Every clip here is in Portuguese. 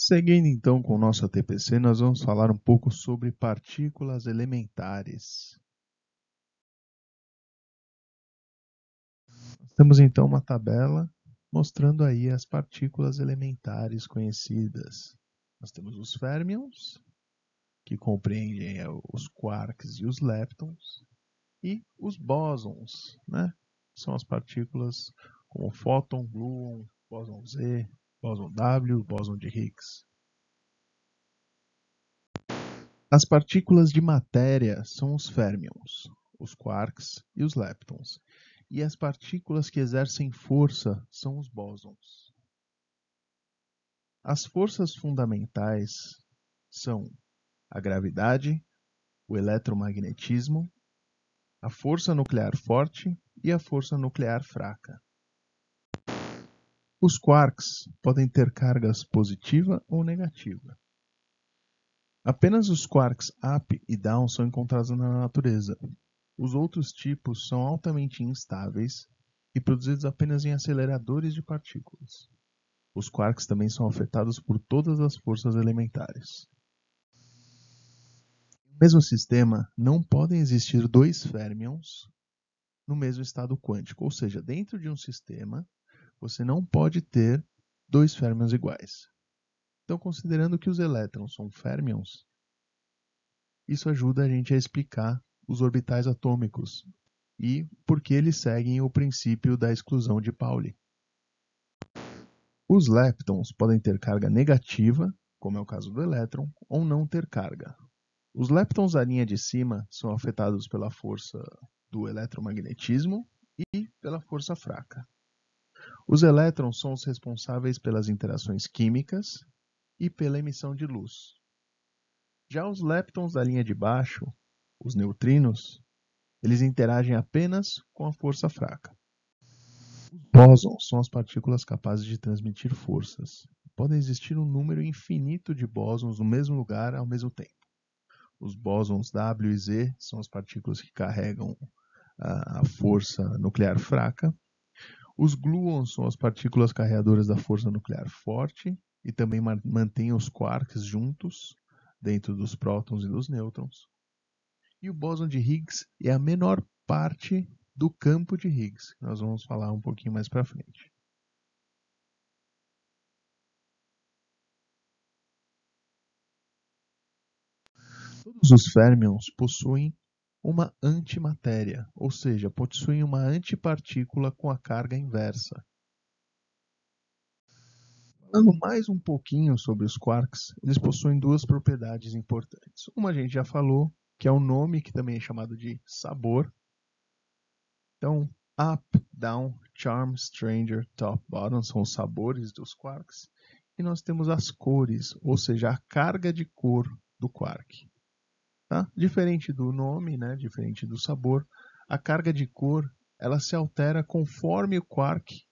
Seguindo então com o nosso ATPC, nós vamos falar um pouco sobre partículas elementares. Temos então uma tabela mostrando aí as partículas elementares conhecidas. Nós temos os férmions, que compreendem os quarks e os leptons, e os bósons, né? São as partículas como fóton, gluon, bóson Z, bóson W, bóson de Higgs. As partículas de matéria são os férmions, os quarks e os leptons. E as partículas que exercem força são os bósons. As forças fundamentais são a gravidade, o eletromagnetismo, a força nuclear forte e a força nuclear fraca. Os quarks podem ter cargas positiva ou negativa. Apenas os quarks up e down são encontrados na natureza. Os outros tipos são altamente instáveis e produzidos apenas em aceleradores de partículas. Os quarks também são afetados por todas as forças elementares. No mesmo sistema, não podem existir dois férmions no mesmo estado quântico, ou seja, dentro de um sistema, você não pode ter dois férmions iguais. Então, considerando que os elétrons são férmions, isso ajuda a gente a explicar os orbitais atômicos e por que eles seguem o princípio da exclusão de Pauli. Os leptons podem ter carga negativa, como é o caso do elétron, ou não ter carga. Os leptons da linha de cima são afetados pela força do eletromagnetismo e pela força fraca. Os elétrons são os responsáveis pelas interações químicas e pela emissão de luz. Já os leptons da linha de baixo, os neutrinos, eles interagem apenas com a força fraca. Os bósons são as partículas capazes de transmitir forças. Podem existir um número infinito de bósons no mesmo lugar ao mesmo tempo. Os bósons W e Z são as partículas que carregam a força nuclear fraca. Os gluons são as partículas carregadoras da força nuclear forte e também mantêm os quarks juntos dentro dos prótons e dos nêutrons. E o bóson de Higgs é a menor parte do campo de Higgs, que nós vamos falar um pouquinho mais para frente. Todos os férmions possuem uma antimatéria, ou seja, possuem uma antipartícula com a carga inversa. Falando mais um pouquinho sobre os quarks, eles possuem duas propriedades importantes. Uma a gente já falou, que é o nome, que também é chamado de sabor. Então, up, down, charm, stranger, top, bottom são os sabores dos quarks. E nós temos as cores, ou seja, a carga de cor do quark. Tá? Diferente do nome, né? Diferente do sabor, a carga de cor ela se altera conforme o quark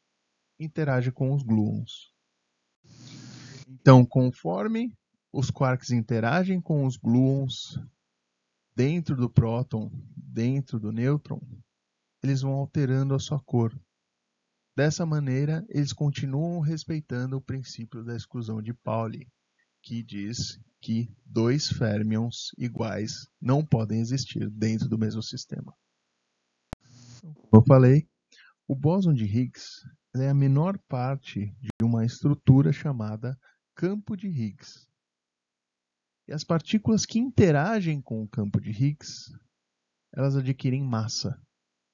interage com os gluons. Então, conforme os quarks interagem com os gluons dentro do próton, dentro do nêutron, eles vão alterando a sua cor. Dessa maneira, eles continuam respeitando o princípio da exclusão de Pauli, que diz que dois férmions iguais não podem existir dentro do mesmo sistema. Como eu falei, o bóson de Higgs é a menor parte de uma estrutura chamada campo de Higgs. E as partículas que interagem com o campo de Higgs, elas adquirem massa,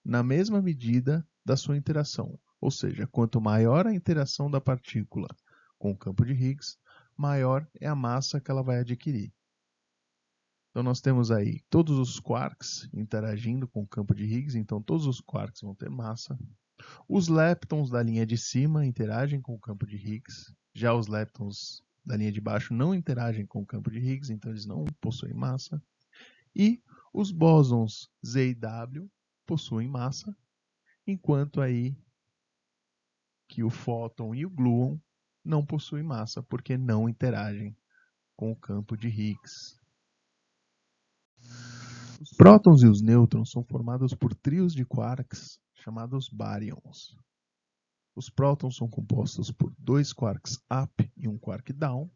na mesma medida da sua interação. Ou seja, quanto maior a interação da partícula com o campo de Higgs, maior é a massa que ela vai adquirir. Então nós temos aí todos os quarks interagindo com o campo de Higgs, então todos os quarks vão ter massa. Os leptons da linha de cima interagem com o campo de Higgs, já os leptons da linha de baixo não interagem com o campo de Higgs, então eles não possuem massa. E os bósons Z e W possuem massa, enquanto aí que o fóton e o gluon não possuem massa, porque não interagem com o campo de Higgs. Os prótons e os nêutrons são formados por trios de quarks chamados baryons. Os prótons são compostos por dois quarks up e um quark down,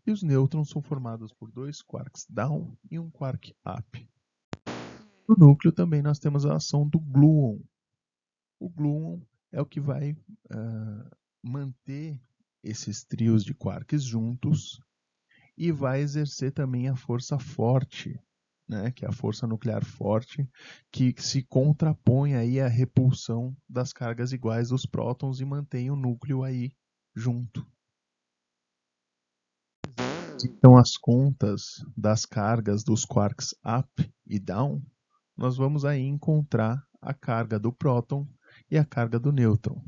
E os nêutrons são formados por dois quarks down e um quark up. No núcleo também nós temos a ação do gluon. O gluon é o que vai manter esses trios de quarks juntos e vai exercer também a força forte, né, que é a força nuclear forte, que se contrapõe aí à repulsão das cargas iguais dos prótons e mantém o núcleo aí junto. Então, as contas das cargas dos quarks up e down, nós vamos aí encontrar a carga do próton e a carga do nêutron.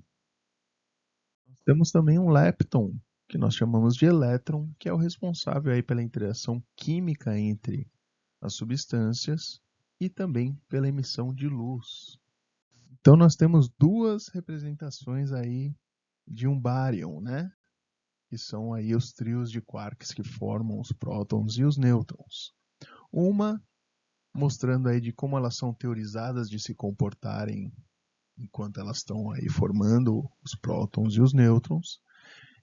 Temos também um lepton, que nós chamamos de elétron, que é o responsável aí pela interação química entre as substâncias e também pela emissão de luz. Então nós temos duas representações aí de um bárion, né? Que são aí os trios de quarks que formam os prótons e os nêutrons. Uma mostrando aí de como elas são teorizadas de se comportarem enquanto elas estão aí formando os prótons e os nêutrons.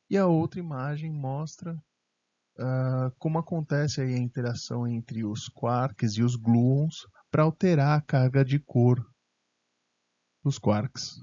E a outra imagem mostra como acontece aí a interação entre os quarks e os gluons para alterar a carga de cor dos quarks.